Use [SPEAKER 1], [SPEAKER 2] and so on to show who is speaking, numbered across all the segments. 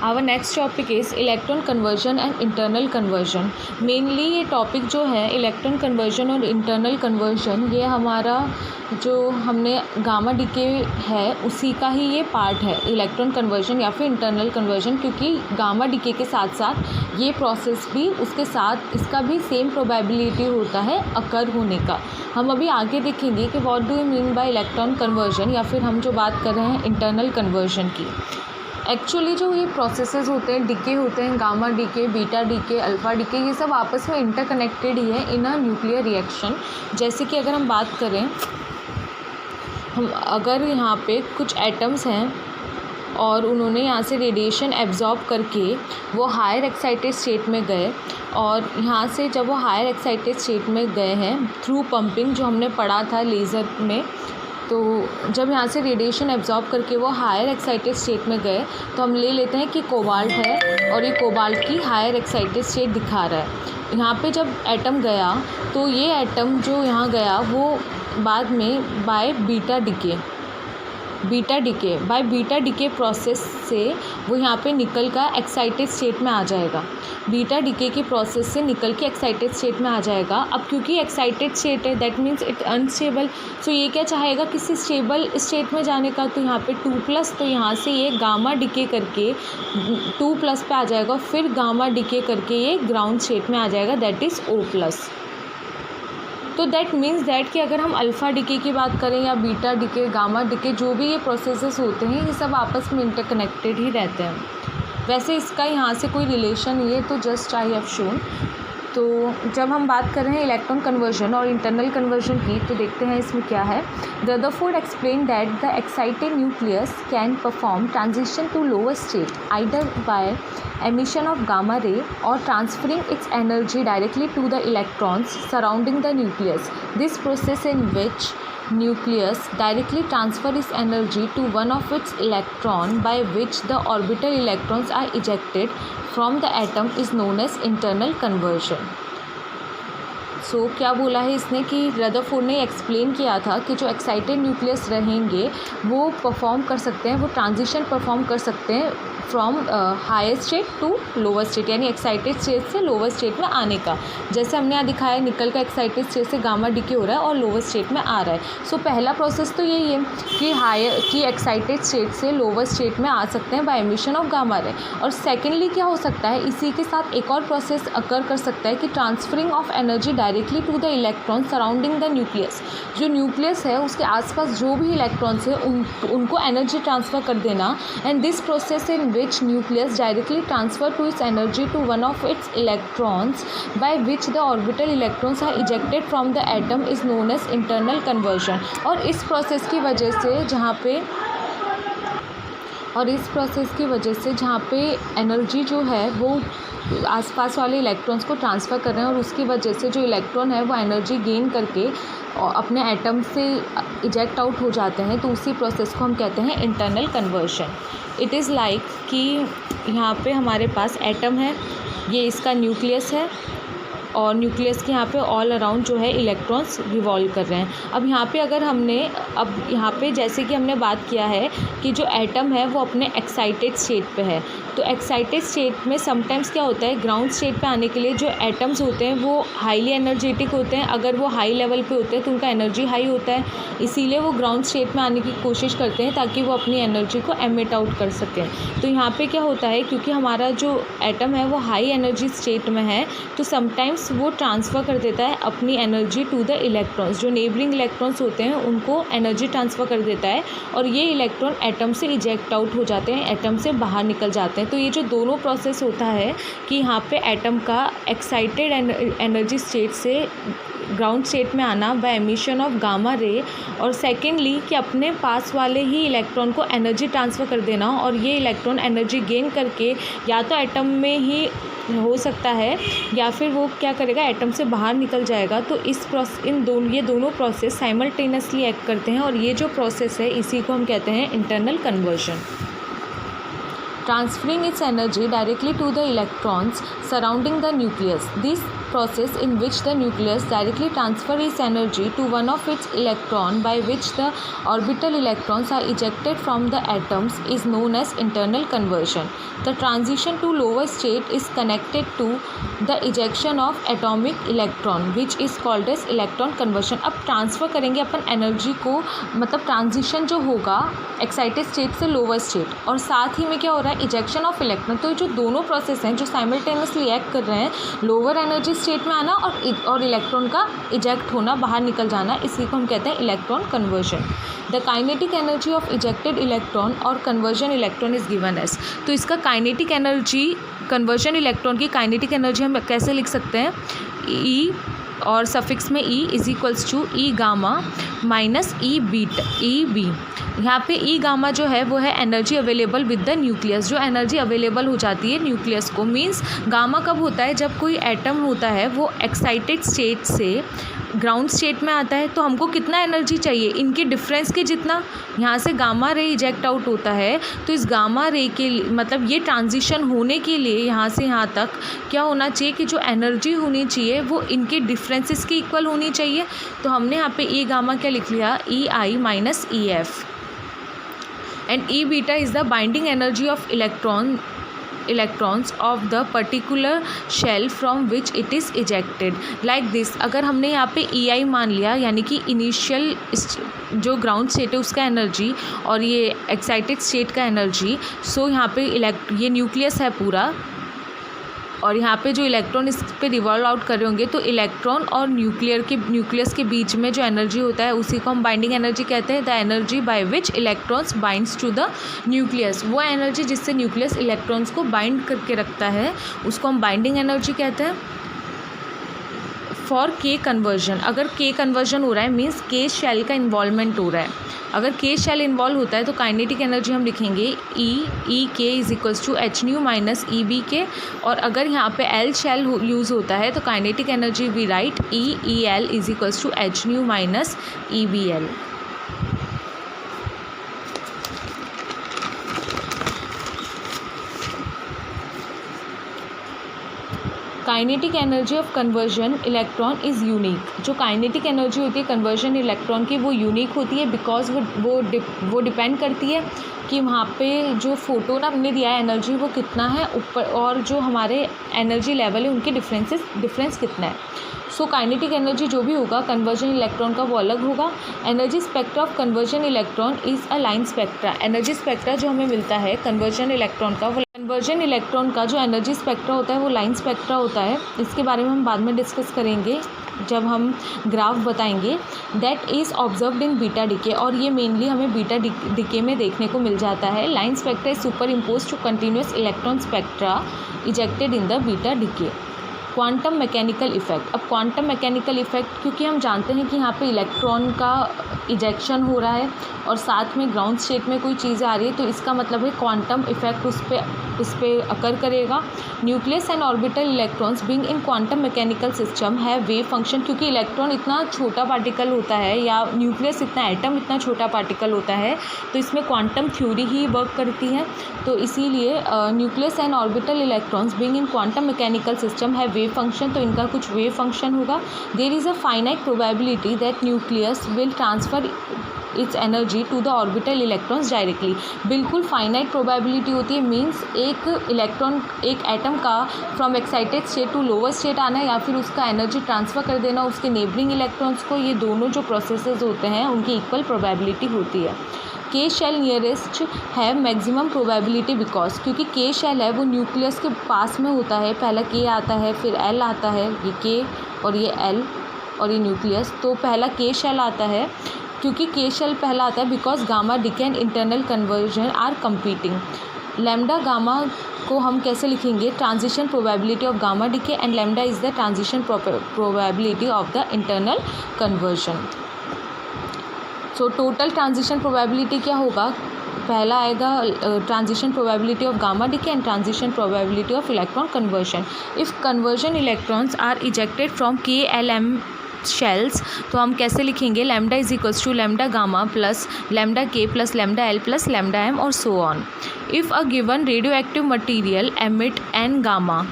[SPEAKER 1] Our next topic is electron conversion and internal conversion. Mainly ये topic जो है electron conversion और internal conversion, ये हमारा जो हमने गामा डीके है उसी का ही ये पार्ट है, इलेक्ट्रॉन कन्वर्जन या फिर इंटरनल कन्वर्जन, क्योंकि गामा डीके के साथ साथ ये प्रोसेस भी उसके साथ इसका भी सेम प्रोबेबिलिटी होता है अकर होने का। हम अभी आगे देखेंगे कि what do you mean by electron conversion, या फिर हम जो बात कर रहे हैं इंटरनल कन्वर्जन की। एक्चुअली जो ये प्रोसेसेस होते हैं, डीके होते हैं, gamma decay, beta decay, alpha decay, ये सब आपस में इंटरकनेक्टेड ही है इन अ न्यूक्लियर रिएक्शन। जैसे कि अगर हम बात करें, हम अगर यहाँ पे कुछ एटम्स हैं और उन्होंने यहाँ से रेडिएशन एब्जॉर्ब करके वो हायर एक्साइटेड स्टेट में गए, और यहाँ से जब वो हायर एक्साइटेड स्टेट में गए हैं थ्रू पंपिंग, जो हमने पढ़ा था लेज़र में, तो जब यहाँ से रेडिएशन एब्जॉर्ब करके वो हायर एक्साइटेड स्टेट में गए तो हम ले लेते हैं कि कोबाल्ट है और ये कोबाल्ट की हायर एक्साइटेड स्टेट दिखा रहा है। यहाँ पे जब एटम गया तो ये एटम जो यहाँ गया वो बाद में बाय बीटा डीके प्रोसेस से वो यहाँ पे निकल का एक्साइटेड स्टेट में आ जाएगा। बीटा डीके की प्रोसेस से निकल के एक्साइटेड स्टेट में आ जाएगा। अब क्योंकि एक्साइटेड स्टेट है दैट मीन्स इट अनस्टेबल, सो ये क्या चाहेगा किसी स्टेबल स्टेट में जाने का, तो यहाँ पे 2+, तो यहाँ से ये गामा डीके करके 2+ पे आ जाएगा, फिर गामा डीके करके ये ग्राउंड स्टेट में आ जाएगा, दैट इज़ O+। तो दैट मीन्स दैट कि अगर हम अल्फ़ा डीके की बात करें या बीटा डीके, गामा डीके, जो भी ये प्रोसेसेस होते हैं ये सब आपस में इंटरकनेक्टेड ही रहते हैं। वैसे इसका यहाँ से कोई रिलेशन ये तो जस्ट आई हैव शोन। तो जब हम बात कर रहे हैं इलेक्ट्रॉन कन्वर्जन और इंटरनल कन्वर्जन की, तो देखते हैं इसमें क्या है। Rutherford explain that the excited nucleus can perform transition to lower state either by emission of gamma ray or transferring its energy directly to the electrons surrounding the nucleus. This process in which nucleus directly transfer its energy to one of its electron by which the orbital electrons are ejected from the atom is known as internal conversion. सो क्या बोला है इसने कि Rutherford ने explain किया था कि जो एक्साइटेड न्यूक्लियस रहेंगे वो परफॉर्म कर सकते हैं, वो ट्रांजिशन परफॉर्म कर सकते हैं from higher state to lower state, यानी एक्साइटेड स्टेट से लोअर स्टेट में आने का। जैसे हमने यहाँ दिखाया निकल का एक्साइटेड स्टेट से गामा डीके हो रहा है और लोअर स्टेट में आ रहा है। सो पहला प्रोसेस तो यही है कि एक्साइटेड स्टेट से लोअर स्टेट में आ सकते हैं bye emission of gamma ray. और सेकेंडली क्या हो सकता है, इसी के साथ एक और प्रोसेस अकर कर सकता है कि transferring of energy directly to the electron surrounding the nucleus. जो न्यूक्लियस है उसके आसपास जो भी इलेक्ट्रॉन्स है उनको एनर्जी ट्रांसफ़र कर देना। And this process in which nucleus directly transfer to its energy to one of its electrons by which the orbital electrons are ejected from the atom is known as internal conversion। और इस process की वजह से जहाँ पे energy जो है वो आसपास वाले इलेक्ट्रॉन्स को ट्रांसफ़र कर रहे हैं, और उसकी वजह से जो इलेक्ट्रॉन है वो एनर्जी गेन करके अपने एटम से इजेक्ट आउट हो जाते हैं, तो उसी प्रोसेस को हम कहते हैं internal conversion. It is like कि यहाँ पे हमारे पास एटम है, ये इसका न्यूक्लियस है, और न्यूक्लियस के यहाँ पे ऑल अराउंड जो है इलेक्ट्रॉन्स रिवॉल्व कर रहे हैं। अब यहाँ पे जैसे कि हमने बात किया है कि जो एटम है वो अपने एक्साइटेड स्टेट पे है, तो एक्साइटेड स्टेट में समटाइम्स क्या होता है, ग्राउंड स्टेट पे आने के लिए जो एटम्स होते हैं वो हाईली एनर्जेटिक होते हैं। अगर वो हाई लेवल पे होते हैं तो उनका एनर्जी हाई होता है, इसीलिए वो ग्राउंड स्टेट में आने की कोशिश करते हैं ताकि वो अपनी एनर्जी को एमिट आउट कर सकें। तो यहाँ पे क्या होता है, क्योंकि हमारा जो एटम है वो हाई एनर्जी स्टेट में है, तो समटाइम्स वो ट्रांसफ़र कर देता है अपनी एनर्जी टू द इलेक्ट्रॉन्स, जो नेबरिंग इलेक्ट्रॉन्स होते हैं उनको एनर्जी ट्रांसफ़र कर देता है, और ये इलेक्ट्रॉन एटम से इजेक्ट आउट हो जाते हैं, एटम से बाहर निकल जाते हैं। तो ये जो दोनों प्रोसेस होता है कि यहाँ पे एटम का एक्साइटेड एनर्जी स्टेट से ग्राउंड स्टेट में आना bye emission of gamma ray, और सेकेंडली कि अपने पास वाले ही इलेक्ट्रॉन को एनर्जी ट्रांसफ़र कर देना, और ये इलेक्ट्रॉन एनर्जी गेन करके या तो एटम में ही हो सकता है या फिर वो क्या करेगा, एटम से बाहर निकल जाएगा। तो ये दोनों प्रोसेस साइमल्टेनियसली एक्ट करते हैं, और ये जो प्रोसेस है इसी को हम कहते हैं internal conversion. transferring its energy directly to the electrons surrounding the nucleus. This process in which the nucleus directly transfers its energy to one of its electrons by which the orbital electrons are ejected from the atoms is known as internal conversion. The transition to lower state is connected to the ejection of atomic electron which is called as electron conversion. अब transfer करेंगे अपन energy को, मतलब transition जो होगा excited state से lower state, और साथ ही में क्या हो रहा है, इजेक्शन ऑफ इलेक्ट्रॉन. तो जो दोनों प्रोसेस हैं जो साइमल्टेनियसली एक्ट कर रहे हैं, लोअर एनर्जी स्टेट में आना और इलेक्ट्रॉन का इजेक्ट होना, बाहर निकल जाना, इसी को हम कहते हैं electron conversion. The kinetic energy of ejected electron और conversion electron is given as. तो इसका काइनेटिक एनर्जी, कन्वर्जन इलेक्ट्रॉन की काइनेटिक एनर्जी हम कैसे लिख सकते हैं, ई और सफिक्स में E is equals to E gamma minus E B. यहाँ पे ई गामा जो है वो है energy available with the nucleus, जो एनर्जी अवेलेबल हो जाती है न्यूक्लियस को. मींस गामा कब होता है, जब कोई एटम होता है वो एक्साइटेड स्टेट से ग्राउंड स्टेट में आता है. तो हमको कितना एनर्जी चाहिए, इनके डिफरेंस के जितना. यहाँ से गामा रे इजेक्ट आउट होता है, तो इस गामा रे के मतलब ये ट्रांजिशन होने के लिए यहाँ से यहाँ तक क्या होना चाहिए कि जो एनर्जी होनी चाहिए वो इनके डिफरेंसेस के इक्वल होनी चाहिए. तो हमने यहाँ पे ई गामा क्या लिख लिया, E I minus E F. And E beta is the binding energy of electrons of the particular shell from which it is ejected. like this. अगर हमने यहाँ पे ई आई मान लिया, यानी कि इनिशियल जो ग्राउंड स्टेट है उसका एनर्जी और ये एक्साइटेड स्टेट का एनर्जी. सो यहाँ पे ये न्यूक्लियस है पूरा, और यहाँ पे जो इलेक्ट्रॉन इस पे रिवॉल्व आउट कर रहे होंगे, तो इलेक्ट्रॉन और न्यूक्लियस के बीच में जो एनर्जी होता है उसी को हम बाइंडिंग एनर्जी कहते हैं. The energy by which electrons binds to the nucleus, वो एनर्जी जिससे न्यूक्लियस इलेक्ट्रॉन्स को बाइंड करके रखता है उसको हम बाइंडिंग एनर्जी कहते हैं. फॉर के कन्वर्जन, अगर के कन्वर्जन हो रहा है मीन्स के शेल का इन्वॉल्वमेंट हो रहा है. अगर के शेल इन्वॉल्व होता है तो काइनेटिक एनर्जी हम लिखेंगे E K is equals to H nu minus E B K. और अगर यहाँ पे एल शेल यूज़ होता है तो kinetic energy we write E L is equals to H nu minus E B L. Kinetic energy of conversion electron is unique. जो kinetic energy होती है कन्वर्जन इलेक्ट्रॉन की वो यूनिक होती है, बिकॉज वो डिपेंड करती है कि वहाँ पे जो फोटोन हमने दिया है एनर्जी वो कितना है ऊपर, और जो हमारे एनर्जी लेवल है उनके डिफरेंस कितना है. सो काइनेटिक एनर्जी जो भी होगा कन्वर्जन इलेक्ट्रॉन का वो अलग होगा. Energy spectra of conversion electron is a line spectra. Energy spectra जो हमें मिलता है कन्वर्जन इलेक्ट्रॉन का, वो कन्वर्जन इलेक्ट्रॉन का जो एनर्जी स्पेक्ट्रा होता है वो लाइन स्पेक्ट्रा होता है. इसके बारे में हम बाद में डिस्कस करेंगे जब हम ग्राफ बताएंगे. That is observed in beta decay, और ये मेनली हमें बीटा डिके में देखने को मिल जाता है. Line spectra is superimpose to continuous electron spectra ejected in the beta decay. Quantum mechanical effect. अब क्वांटम मैकेनिकल इफेक्ट, क्योंकि हम जानते हैं कि यहाँ पे इलेक्ट्रॉन का इजेक्शन हो रहा है और साथ में ग्राउंड स्टेट में कोई चीज़ें आ रही है, तो इसका मतलब है क्वांटम इफेक्ट उस पर अकर करेगा. Nucleus and orbital electrons being in quantum mechanical system है वेव फंक्शन. क्योंकि इलेक्ट्रॉन इतना छोटा पार्टिकल होता है या न्यूक्लियस इतना एटम इतना छोटा पार्टिकल होता है, तो इसमें क्वांटम थ्योरी ही वर्क करती है. तो इसीलिए nucleus and orbital electrons being in quantum mechanical system है वेव फंक्शन, तो इनका कुछ वेव फंक्शन होगा. There is a finite probability that nucleus will transfer its energy to the orbital electrons directly. बिल्कुल फाइनाइट प्रोबेबिलिटी होती है. Means एक atom का from excited state to lower state आना है या फिर उसका एनर्जी ट्रांसफ़र कर देना उसके नेबरिंग इलेक्ट्रॉन्स को, ये दोनों जो प्रोसेसेस होते हैं उनकी इक्वल प्रोबेबिलिटी होती है. के शेल नियरेस्ट है मैक्सिमम प्रोबेबिलिटी बिकॉज, क्योंकि के शेल है वो न्यूक्लियस के पास में होता है. पहला के आता है फिर एल आता है, ये के और ये एल और ये न्यूक्लियस, तो पहला के शेल आता है. क्योंकि के शेल पहला आता है because gamma decay and internal conversion are competing. Lambda gamma को हम कैसे लिखेंगे, transition probability of gamma decay, and lambda is the transition probability of the internal conversion. So total transition probability क्या होगा, पहला आएगा transition probability of gamma decay and transition probability of electron conversion. If conversion electrons are ejected from K L M shells, तो हम कैसे लिखेंगे, lambda is equals to lambda gamma plus lambda K plus lambda L plus lambda M और so on. If a given radioactive material emit N gamma,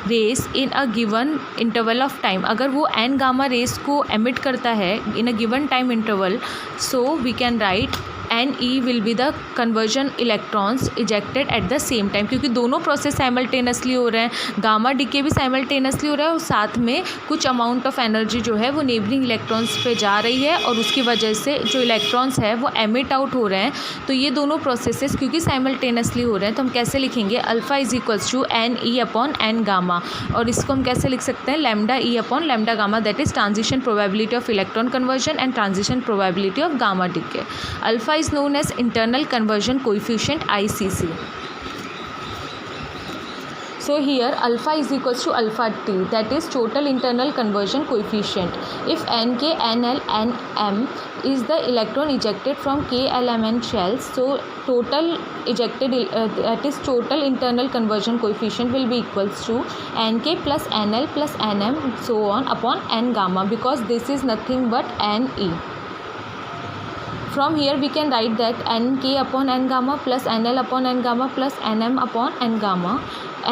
[SPEAKER 1] rays in a given interval of time, अगर वो n gamma rays को emit करता है in a given time interval, so we can write NE will be the conversion electrons ejected at the same time, क्योंकि दोनों process simultaneously हो रहे हैं, गामा डीके भी साइमल्टेनियसली हो रहा है और साथ में कुछ अमाउंट ऑफ एनर्जी जो है वो नेबरिंग इलेक्ट्रॉन्स पे जा रही है और उसकी वजह से जो इलेक्ट्रॉन्स है वो एमिट आउट हो रहे हैं। तो ये दोनों प्रोसेसेस क्योंकि साइमल्टेनियसली हो रहे हैं तो हम कैसे लिखेंगे, alpha is equals to NE upon N gamma, और इसको हम कैसे लिख सकते हैं, lambda E upon lambda gamma, that is transition probability of electron conversion and transition probability of gamma decay. Alpha is known as internal conversion coefficient ICC. So here alpha is equals to alpha T, that is total internal conversion coefficient. If Nk, Nl, Nm is the electron ejected from KLMN shells, so total ejected that is total internal conversion coefficient will be equals to Nk plus Nl plus Nm so on upon N gamma, because this is nothing but Ne. From here we can write that Nk upon N gamma plus Nl upon N gamma plus Nm upon N gamma,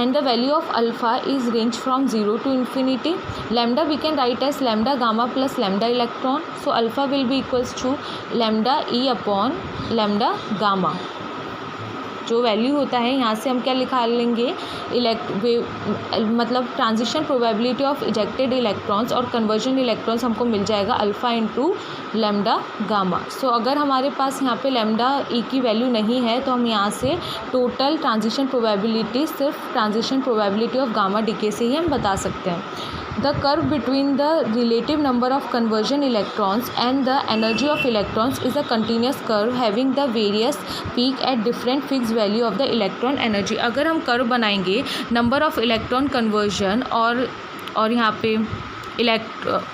[SPEAKER 1] and the value of alpha is range from 0 to infinity. Lambda we can write as lambda gamma plus lambda electron, so alpha will be equals to lambda E upon lambda gamma. जो value होता है यहाँ से हम क्या लिखा लेंगे, मतलब transition probability of ejected electrons और कन्वर्जन इलेक्ट्रॉन्स हमको मिल जाएगा अल्फ़ा इंटू लैम्डा गामा। सो अगर हमारे पास यहाँ पे लैम्डा ई की वैल्यू नहीं है तो हम यहाँ से टोटल ट्रांजिशन प्रोबेबिलिटी सिर्फ transition probability of gamma decay से ही हम बता सकते हैं। The curve between the relative number of conversion electrons and the energy of electrons is a continuous curve having the various peak at different fixed value of the electron energy. अगर हम curve बनाएंगे number of electron conversion और यहाँ पे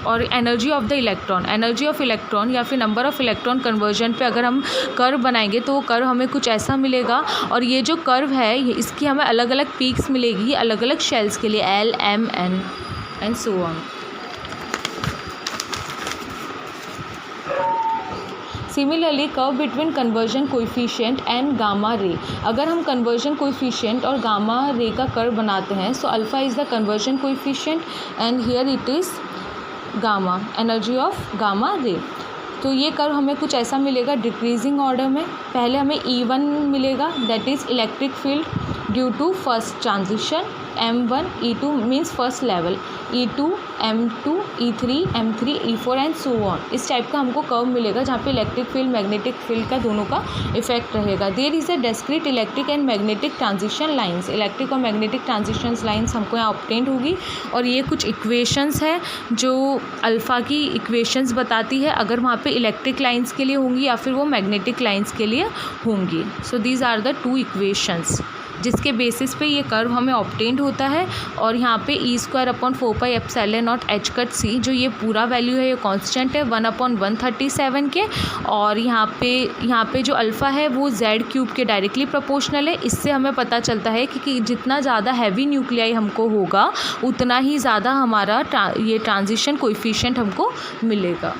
[SPEAKER 1] और energy of the electron या फिर number of electron conversion पे अगर हम कर्व बनाएंगे तो वो कर्व हमें कुछ ऐसा मिलेगा, और ये जो कर्व है इसकी हमें अलग अलग पीक्स मिलेगी अलग अलग शेल्स के लिए, L, M, N and so on. Similarly, curve between conversion coefficient and gamma ray. अगर हम conversion coefficient और gamma ray का कर्व बनाते हैं, so alpha is the conversion coefficient and here it is gamma, energy of gamma ray. तो ये curve हमें कुछ ऐसा मिलेगा डिक्रीजिंग ऑर्डर में। पहले हमें E1 मिलेगा, that is electric field due to first transition, M1 E2 means first level, E2 M2 E3 M3 E4 and so on. इस टाइप का हमको कर्व मिलेगा जहाँ पे इलेक्ट्रिक फील्ड मैग्नेटिक फील्ड का दोनों का इफेक्ट रहेगा। There is a discrete electric and magnetic transition lines, electric और मैग्नेटिक ट्रांजिशन लाइंस हमको यहाँ ऑब्टेंड होगी, और ये कुछ इक्वेशंस है जो अल्फ़ा की इक्वेशंस बताती है अगर वहाँ पे इलेक्ट्रिक लाइंस के लिए होंगी या फिर वो मैग्नेटिक लाइंस के लिए होंगी। So these are the two equations जिसके बेसिस पे ये कर्व हमें ऑब्टेंड होता है। और यहाँ पे E² upon 4 epsilon not H cut C, जो ये पूरा वैल्यू है ये कांस्टेंट है 1 अपॉन 137 के, और यहाँ पे जो अल्फ़ा है वो Z³ के डायरेक्टली प्रोपोर्शनल है। इससे हमें पता चलता है कि जितना ज़्यादा हैवी न्यूक्लियाई हमको होगा उतना ही ज़्यादा हमारा ये ट्रांजिशन कोएफिशिएंट हमको मिलेगा।